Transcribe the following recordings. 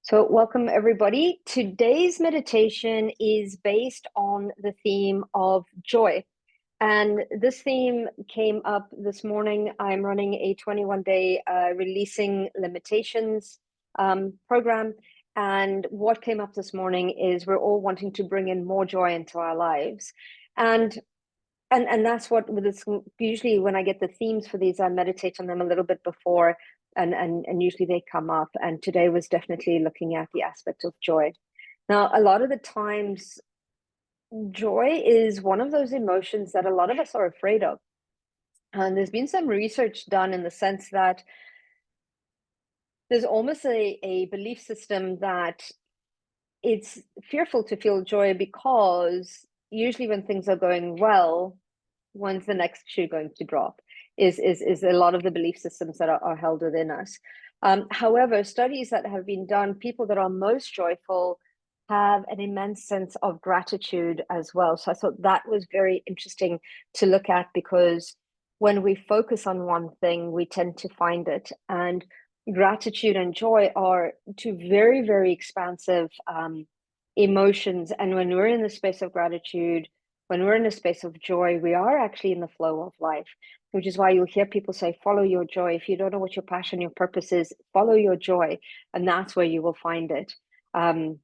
So, welcome everybody. Today's meditation is based on the theme of joy. And this theme came up this morning. I'm running a 21-day releasing limitations program. And what came up this morning is we're all wanting to bring in more joy into our lives. And that's what with this, usually when I get the themes for these, I meditate on them a little bit before, and usually they come up. And today was definitely looking at the aspect of joy. Now, a lot of the times, joy is one of those emotions that a lot of us are afraid of. And there's been some research done in the sense that there's almost a belief system that it's fearful to feel joy because usually when things are going well, when's the next shoe going to drop is a lot of the belief systems that are held within us. However, studies that have been done, people that are most joyful have an immense sense of gratitude as well. So I thought that was very interesting to look at, because when we focus on one thing, we tend to find it. And gratitude and joy are two very, very expansive emotions. And when we're in the space of gratitude, when we're in a space of joy, we are actually in the flow of life, which is why you'll hear people say, follow your joy. If you don't know what your passion, your purpose is, follow your joy. And that's where you will find it. And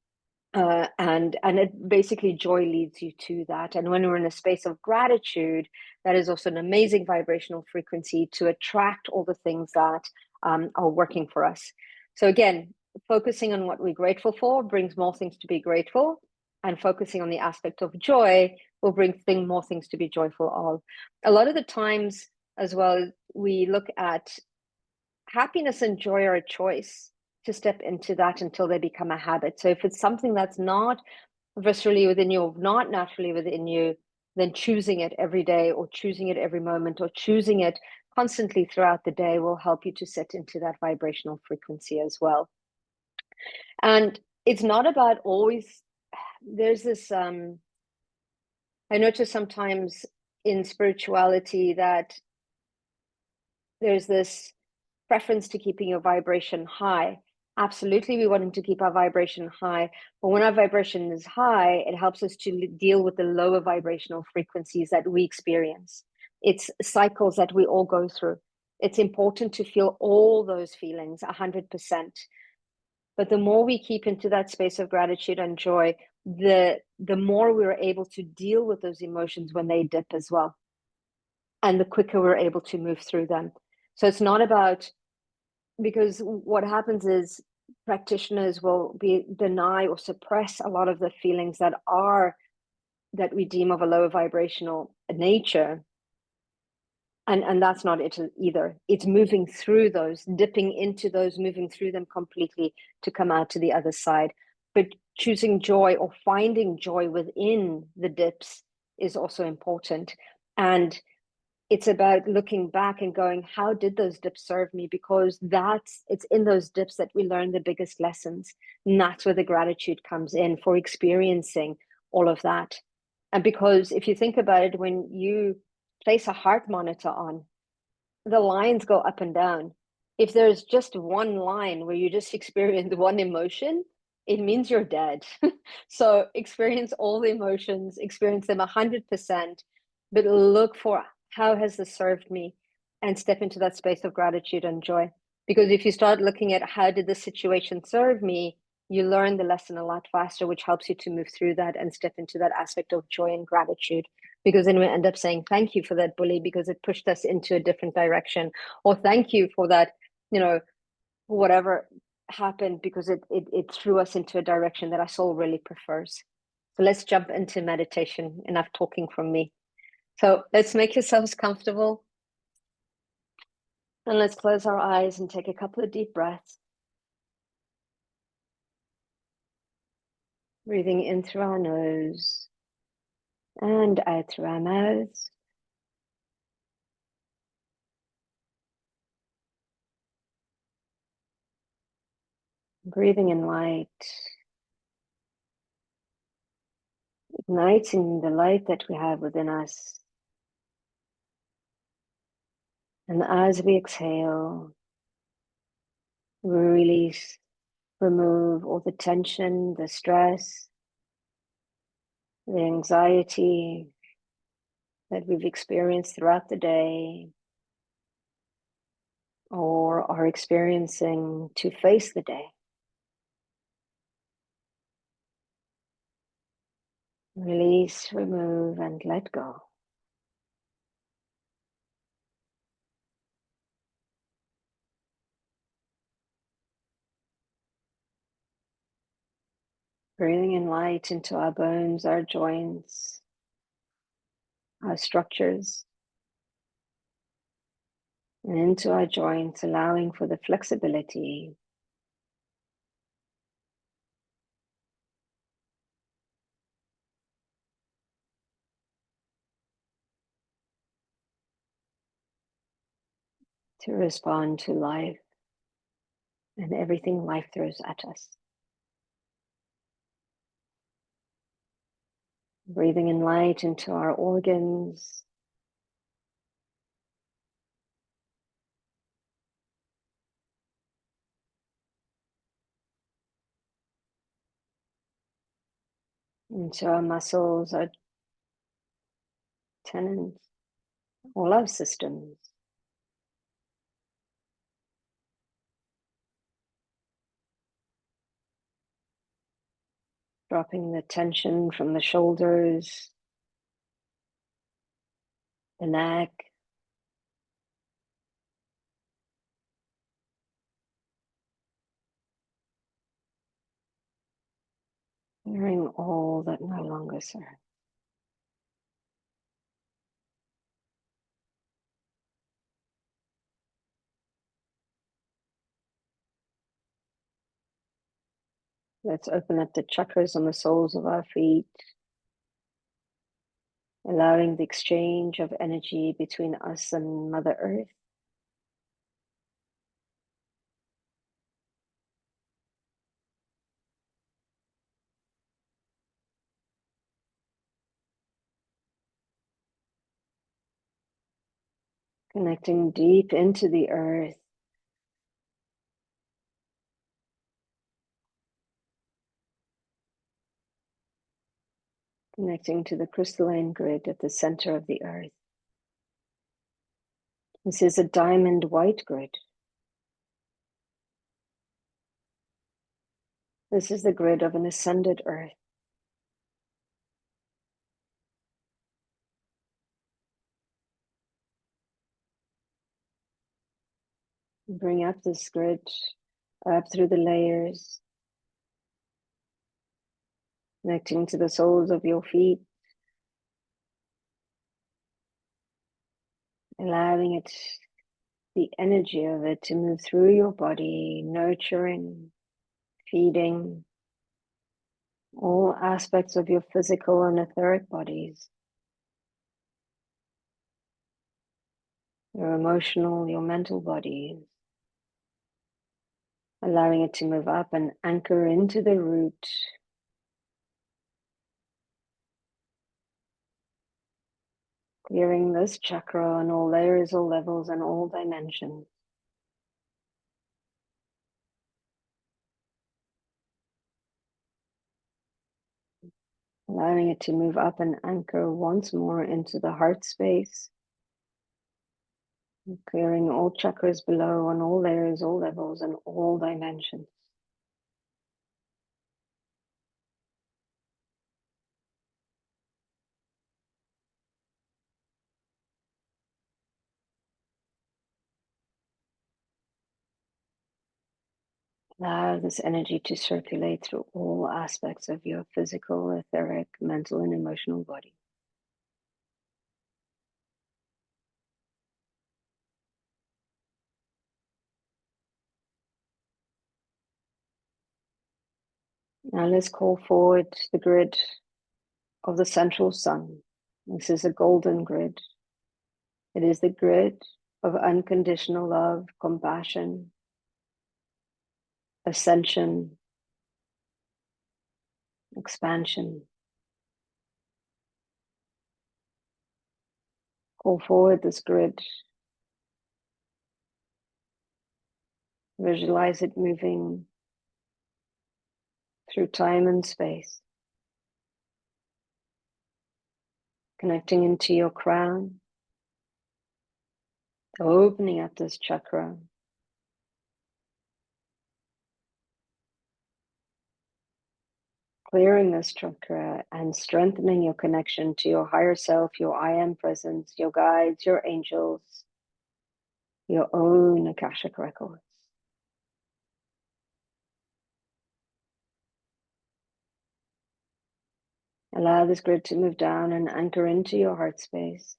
it basically, joy leads you to that. And when we're in a space of gratitude, that is also an amazing vibrational frequency to attract all the things that are working for us. So again, focusing on what we're grateful for brings more things to be grateful, and focusing on the aspect of joy will bring more things to be joyful of. A lot of the times as well, we look at happiness and joy are a choice to step into that until they become a habit. So if it's something that's not viscerally within you, or not naturally within you, then choosing it every day, or choosing it every moment, or choosing it constantly throughout the day will help you to set into that vibrational frequency as well. And it's not about always, there's this, I notice sometimes in spirituality that there's this preference to keeping your vibration high. Absolutely, we want to keep our vibration high, but when our vibration is high, it helps us to deal with the lower vibrational frequencies that we experience. It's cycles that we all go through. It's important to feel all those feelings 100%. But the more we keep into that space of gratitude and joy, the more we're able to deal with those emotions when they dip as well. And the quicker we're able to move through them. So it's not about, because what happens is practitioners will deny or suppress a lot of the feelings that we deem of a lower vibrational nature. And that's not it either. It's moving through those, dipping into those, moving through them completely to come out to the other side. But choosing joy or finding joy within the dips is also important. And it's about looking back and going, how did those dips serve me? Because it's in those dips that we learn the biggest lessons. And that's where the gratitude comes in for experiencing all of that. And because if you think about it, when you place a heart monitor on, the lines go up and down. If there's just one line where you just experience one emotion, it means you're dead. So experience all the emotions, experience them 100%, but look for, how has this served me? And step into that space of gratitude and joy. Because if you start looking at how did the situation serve me, you learn the lesson a lot faster, which helps you to move through that and step into that aspect of joy and gratitude. Because then we end up saying, thank you for that bully, because it pushed us into a different direction. Or thank you for that, whatever happened, because it threw us into a direction that our soul really prefers. So let's jump into meditation. Enough talking from me. So let's make yourselves comfortable. And let's close our eyes and take a couple of deep breaths. Breathing in through our nose and out through our mouths. Breathing in light, igniting the light that we have within us. And as we exhale, we release remove all the tension, the stress, the anxiety that we've experienced throughout the day or are experiencing to face the day. Release, remove, and let go. Breathing in light into our bones, our joints, our structures, and into our joints, allowing for the flexibility to respond to life and everything life throws at us. Breathing in light into our organs, into our muscles, our tendons, all our systems. Dropping the tension from the shoulders, the neck, clearing all that no longer serves. Let's open up the chakras on the soles of our feet, allowing the exchange of energy between us and Mother Earth. Connecting deep into the earth, connecting to the crystalline grid at the center of the earth. This is a diamond white grid. This is the grid of an ascended earth. Bring up this grid, up through the layers, connecting to the soles of your feet, allowing it, the energy of it to move through your body, nurturing, feeding all aspects of your physical and etheric bodies, your emotional, your mental bodies, allowing it to move up and anchor into the root, clearing this chakra on all layers, all levels, and all dimensions. Allowing it to move up and anchor once more into the heart space, clearing all chakras below on all layers, all levels, and all dimensions. Allow this energy to circulate through all aspects of your physical, etheric, mental, and emotional body. Now let's call forward the grid of the central sun. This is a golden grid. It is the grid of unconditional love, compassion, ascension, expansion. Call forward this grid. Visualize it moving through time and space, connecting into your crown, opening up this chakra, clearing this chakra and strengthening your connection to your higher self, your I am presence, your guides, your angels, your own Akashic Records. Allow this grid to move down and anchor into your heart space,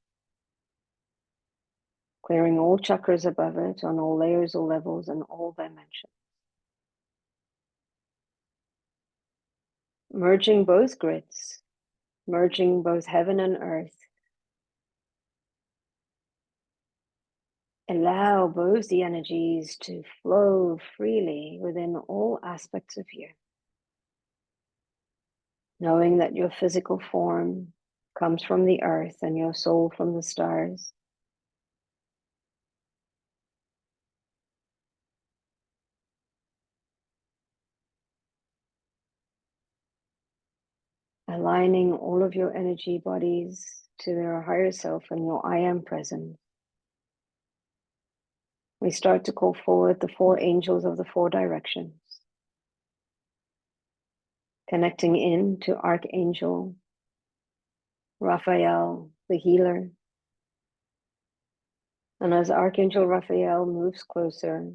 clearing all chakras above it on all layers, all levels, and all dimensions. Merging both grids, merging both heaven and earth. Allow both the energies to flow freely within all aspects of you, knowing that your physical form comes from the earth and your soul from the stars. Aligning all of your energy bodies to their higher self and your I am presence. We start to call forward the 4 angels of the 4 directions, connecting in to Archangel Raphael, the healer. And as Archangel Raphael moves closer,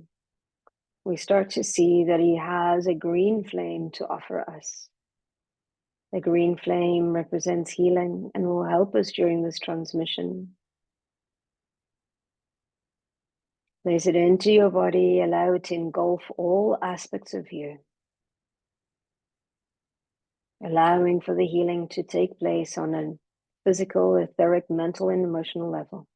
we start to see that he has a green flame to offer us. The green flame represents healing and will help us during this transmission. Place it into your body, allow it to engulf all aspects of you, allowing for the healing to take place on a physical, etheric, mental, and emotional level.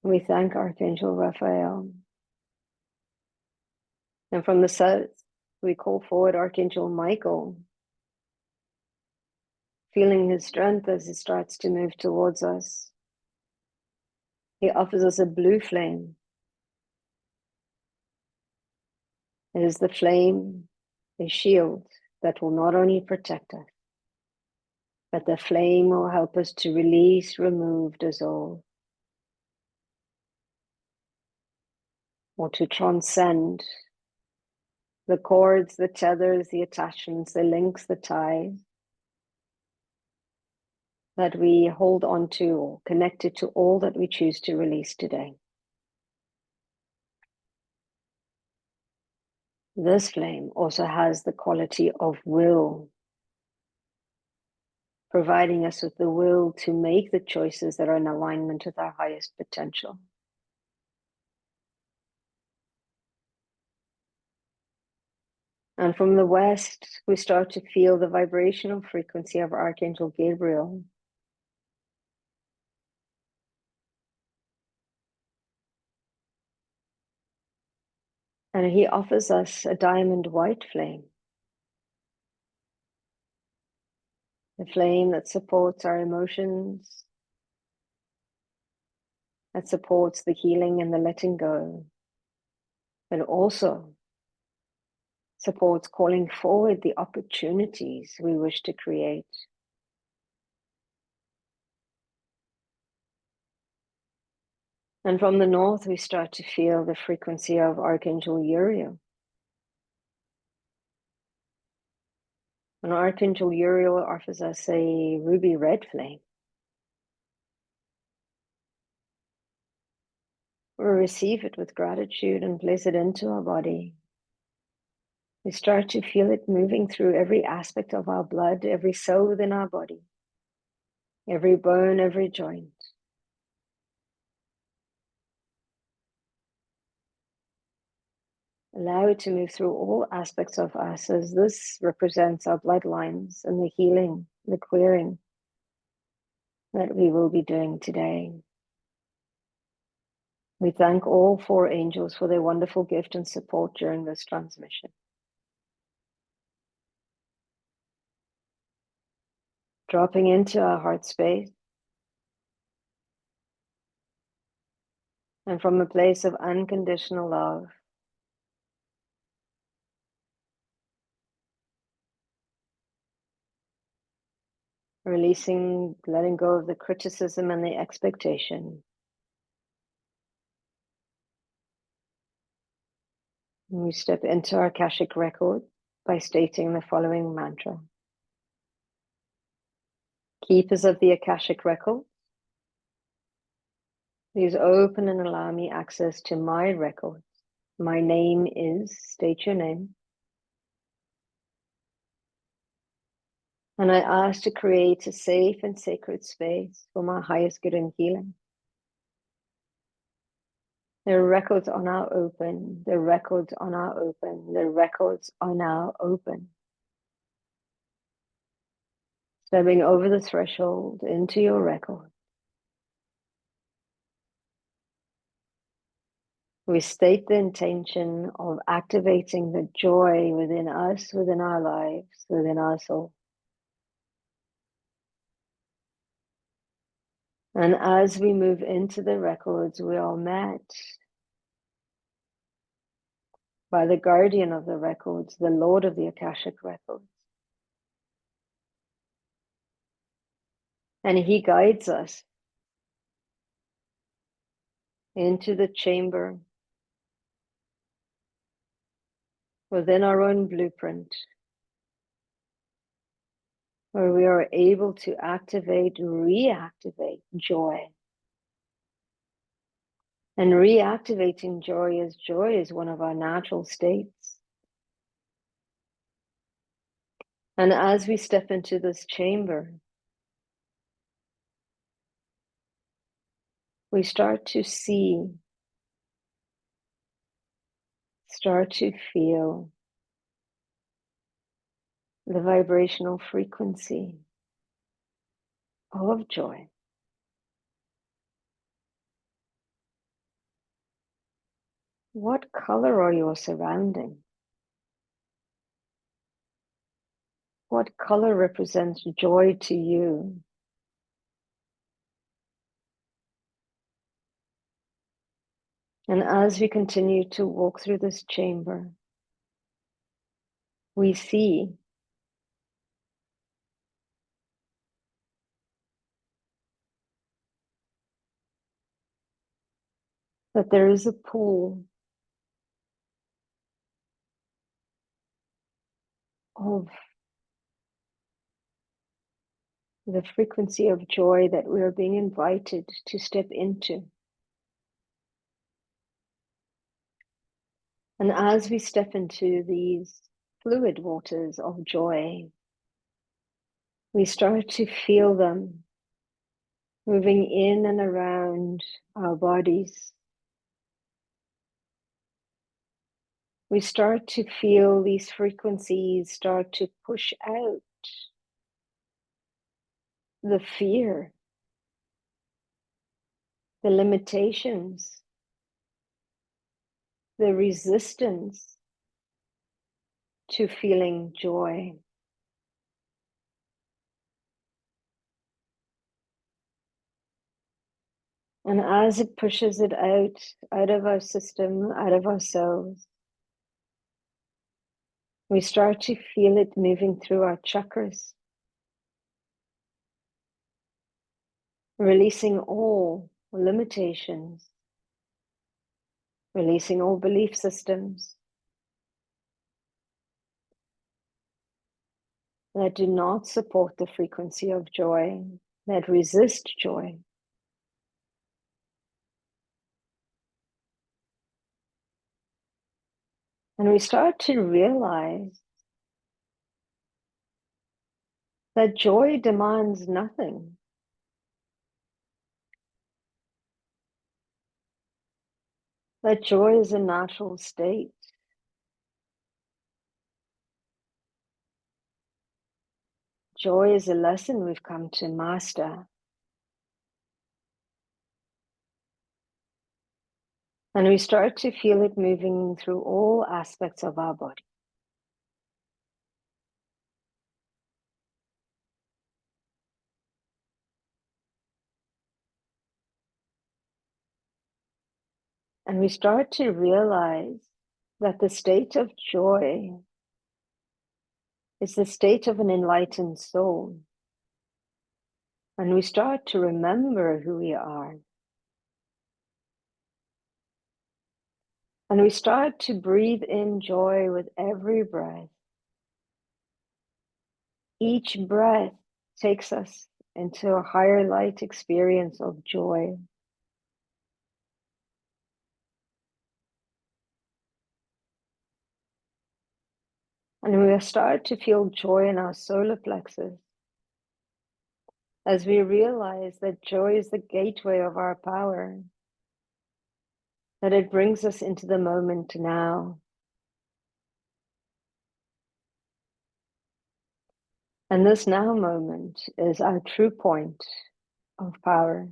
We thank Archangel Raphael. And from the south, we call forward Archangel Michael, feeling his strength as he starts to move towards us. He offers us a blue flame. It is the flame, a shield that will not only protect us, but the flame will help us to release, remove, dissolve, or to transcend the cords, the tethers, the attachments, the links, the ties that we hold on to or connected to all that we choose to release today. This flame also has the quality of will, providing us with the will to make the choices that are in alignment with our highest potential. And from the west, we start to feel the vibrational frequency of Archangel Gabriel. And he offers us a diamond white flame, a flame that supports our emotions, that supports the healing and the letting go, but also supports calling forward the opportunities we wish to create. And from the north, we start to feel the frequency of Archangel Uriel. And Archangel Uriel offers us a ruby red flame. We receive it with gratitude and place it into our body. We start to feel it moving through every aspect of our blood, every cell within our body, every bone, every joint. Allow it to move through all aspects of us, as this represents our bloodlines and the healing, the clearing that we will be doing today. We thank all 4 angels for their wonderful gift and support during this transmission. Dropping into our heart space And from a place of unconditional love, releasing, letting go of the criticism and the expectation. And we step into our Akashic record by stating the following mantra. Keepers of the Akashic record, please open and allow me access to my records. My name is, state your name. And I ask to create a safe and sacred space for my highest good and healing. The records are now open. The records are now open. The records are now open. Stepping over the threshold into your record. We state the intention of activating the joy within us, within our lives, within our soul. And as we move into the records, we are met by the guardian of the records, the Lord of the Akashic records. And he guides us into the chamber within our own blueprint, where we are able to activate, reactivate joy. And reactivating joy is one of our natural states. And as we step into this chamber, we start to see, start to feel the vibrational frequency of joy. What color are your surroundings? What color represents joy to you? And as we continue to walk through this chamber, we see that there is a pool of the frequency of joy that we are being invited to step into. And as we step into these fluid waters of joy, we start to feel them moving in and around our bodies. We start to feel these frequencies start to push out the fear, the limitations, the resistance to feeling joy. And as it pushes it out of our system, out of ourselves, we start to feel it moving through our chakras, releasing all limitations, releasing all belief systems that do not support the frequency of joy, that resist joy. And we start to realize that joy demands nothing. That joy is a natural state. Joy is a lesson we've come to master. And we start to feel it moving through all aspects of our body. And we start to realize that the state of joy is the state of an enlightened soul. And we start to remember who we are. And we start to breathe in joy with every breath. Each breath takes us into a higher light experience of joy. And we start to feel joy in our solar plexus as we realize that joy is the gateway of our power, that it brings us into the moment now. And this now moment is our true point of power.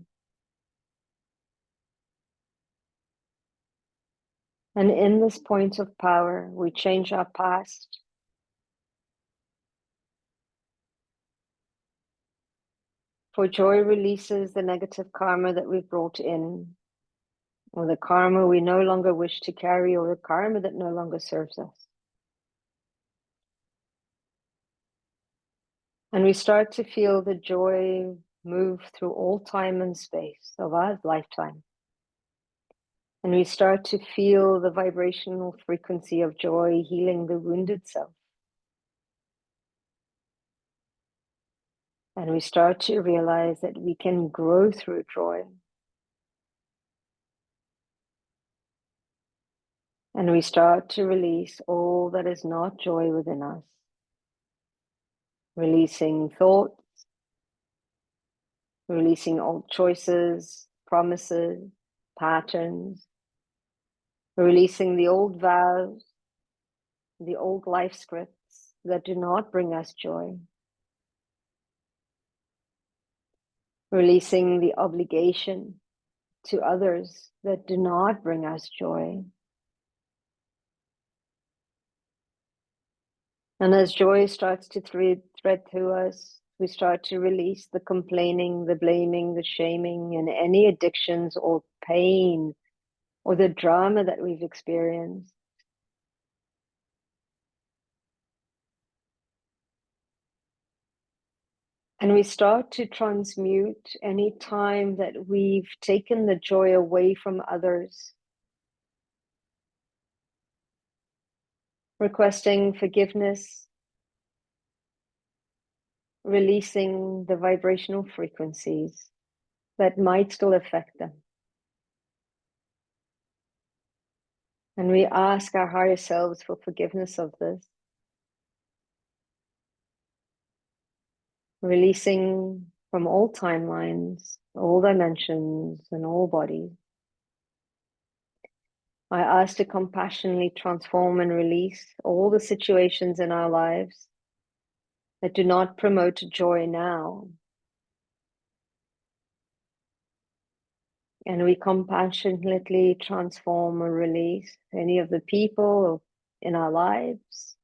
And in this point of power, we change our past. For joy releases the negative karma that we've brought in, or the karma we no longer wish to carry, or the karma that no longer serves us. And we start to feel the joy move through all time and space of our lifetime. And we start to feel the vibrational frequency of joy healing the wounded self. And we start to realize that we can grow through joy. And we start to release all that is not joy within us. Releasing thoughts, releasing old choices, promises, patterns, releasing the old vows, the old life scripts that do not bring us joy. Releasing the obligation to others that do not bring us joy. And as joy starts to thread through us, we start to release the complaining, the blaming, the shaming, and any addictions or pain or the drama that we've experienced. And we start to transmute any time that we've taken the joy away from others, requesting forgiveness, releasing the vibrational frequencies that might still affect them. And we ask our higher selves for forgiveness of this. Releasing from all timelines, all dimensions, and all bodies. I ask to compassionately transform and release all the situations in our lives that do not promote joy now. And we compassionately transform or release any of the people in our lives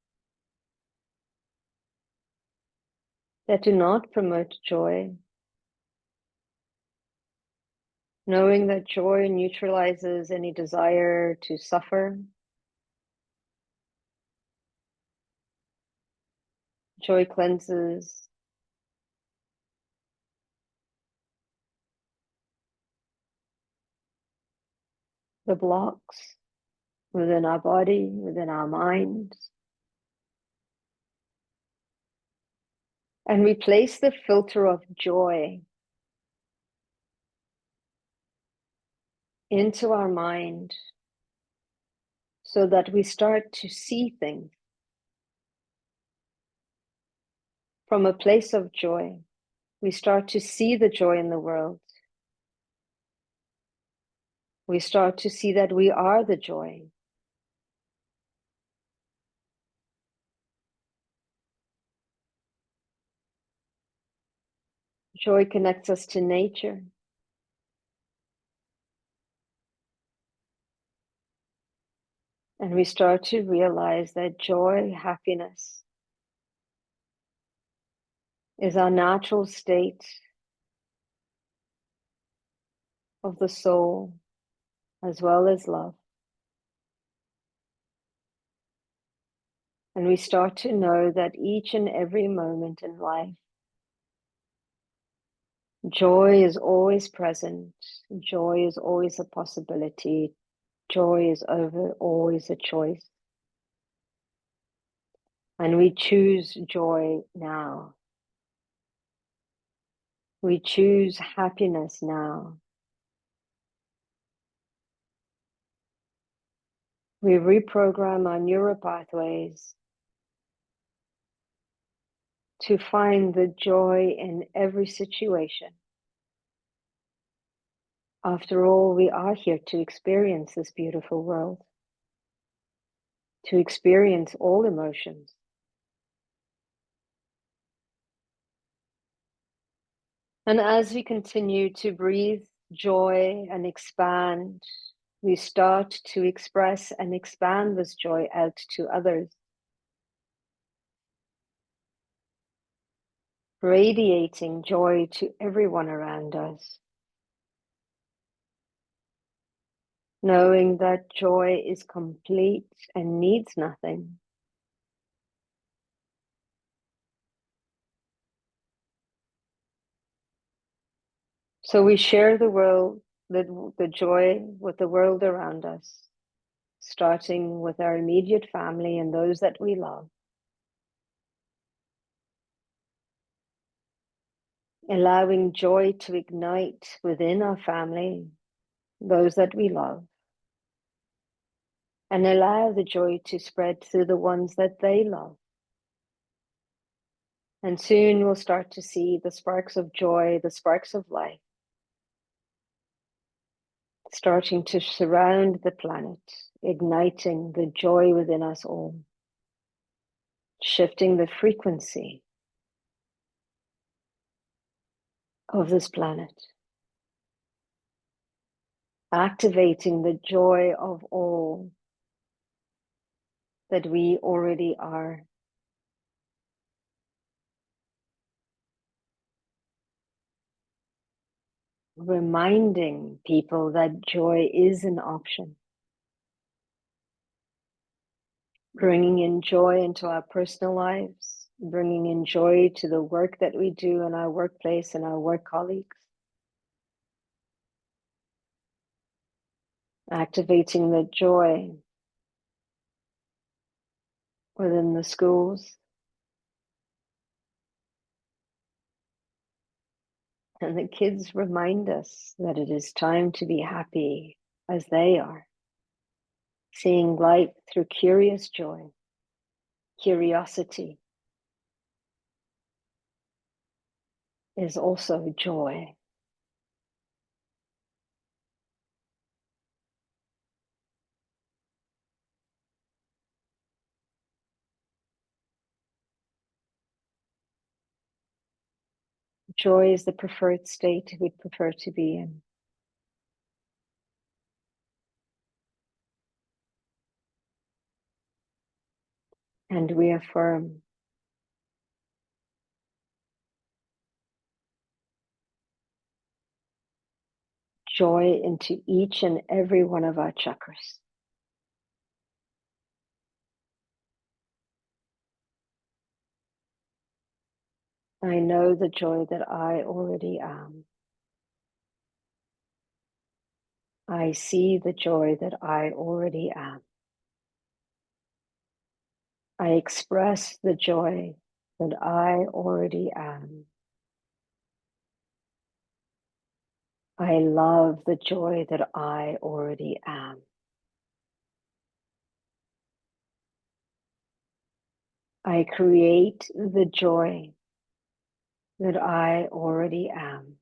that do not promote joy, knowing that joy neutralizes any desire to suffer. Joy cleanses. The blocks within our body, within our minds. And we place the filter of joy into our mind so that we start to see things from a place of joy. We start to see the joy in the world. We start to see that we are the joy. Joy connects us to nature. And we start to realize that joy, happiness, is our natural state of the soul, as well as love. And we start to know that each and every moment in life, joy is always present. Joy is always a possibility. Joy is always a choice. And we choose joy now. We choose happiness now. We reprogram our neural pathways to find the joy in every situation. After all, we are here to experience this beautiful world, to experience all emotions. And as we continue to breathe joy and expand, we start to express and expand this joy out to others, radiating joy to everyone around us, knowing that joy is complete and needs nothing. So we share the joy with the world around us, starting with our immediate family and those that we love, allowing joy to ignite within our family, those that we love, and allow the joy to spread to the ones that they love. And soon we'll start to see the sparks of joy, the sparks of life, starting to surround the planet, igniting the joy within us all, shifting the frequency of this planet, activating the joy of all that we already are. Reminding people that joy is an option. Bringing in joy into our personal lives, bringing in joy to the work that we do in our workplace and our work colleagues. Activating the joy within the schools. And the kids remind us that it is time to be happy as they are. Seeing life through curious joy, curiosity is also joy. Joy is the preferred state we'd prefer to be in. And we affirm joy into each and every one of our chakras. I know the joy that I already am. I see the joy that I already am. I express the joy that I already am. I love the joy that I already am. I create the joy that I already am.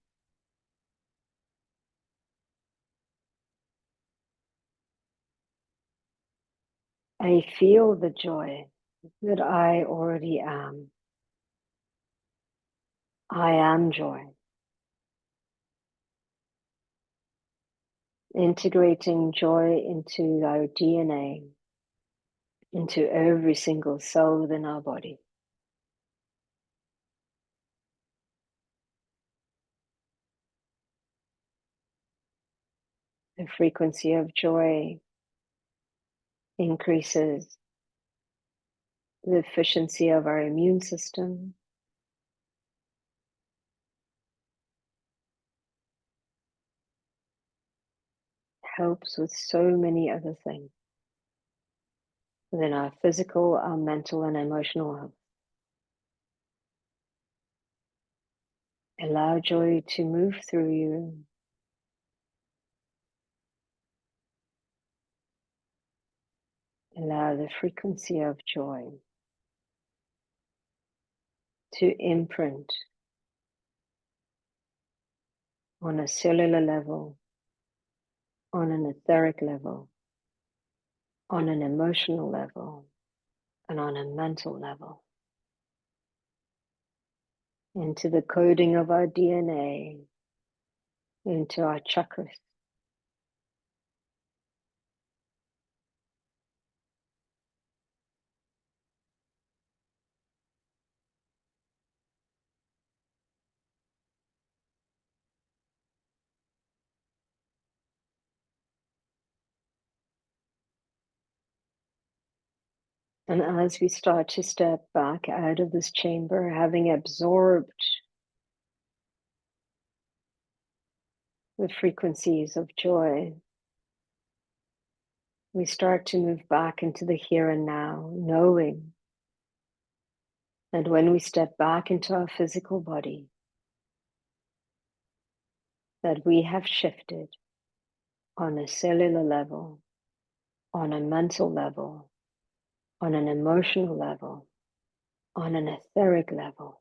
I feel the joy that I already am. I am joy. Integrating joy into our DNA, into every single cell within our body. The frequency of joy increases the efficiency of our immune system, helps with so many other things within our physical, our mental, and emotional health. Allow joy to move through you. Allow the frequency of joy to imprint on a cellular level, on an etheric level, on an emotional level, and on a mental level, into the coding of our DNA, into our chakras. And as we start to step back out of this chamber, having absorbed the frequencies of joy, we start to move back into the here and now, knowing that when we step back into our physical body, that we have shifted on a cellular level, on a mental level, on an emotional level, on an etheric level,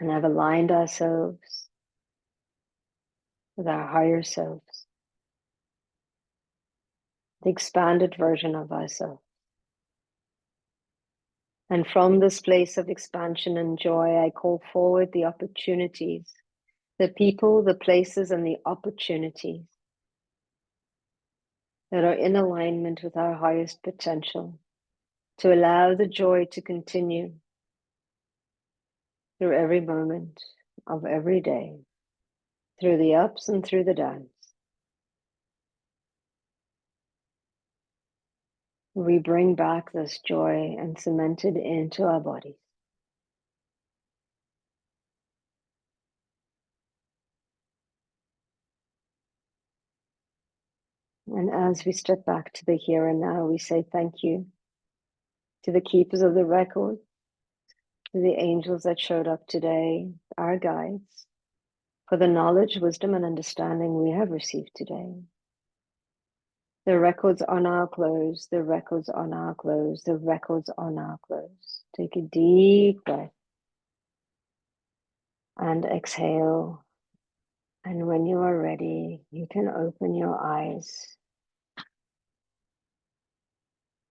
and have aligned ourselves with our higher selves, the expanded version of ourselves. And from this place of expansion and joy, I call forward the opportunities, the people, the places, and the opportunities that are in alignment with our highest potential, to allow the joy to continue through every moment of every day, through the ups and through the downs. We bring back this joy and cement it into our bodies. And as we step back to the here and now, we say thank you to the keepers of the record, to the angels that showed up today, our guides, for the knowledge, wisdom, and understanding we have received today. The records are now closed, the records are now closed, the records are now closed. Take a deep breath and exhale. And when you are ready, you can open your eyes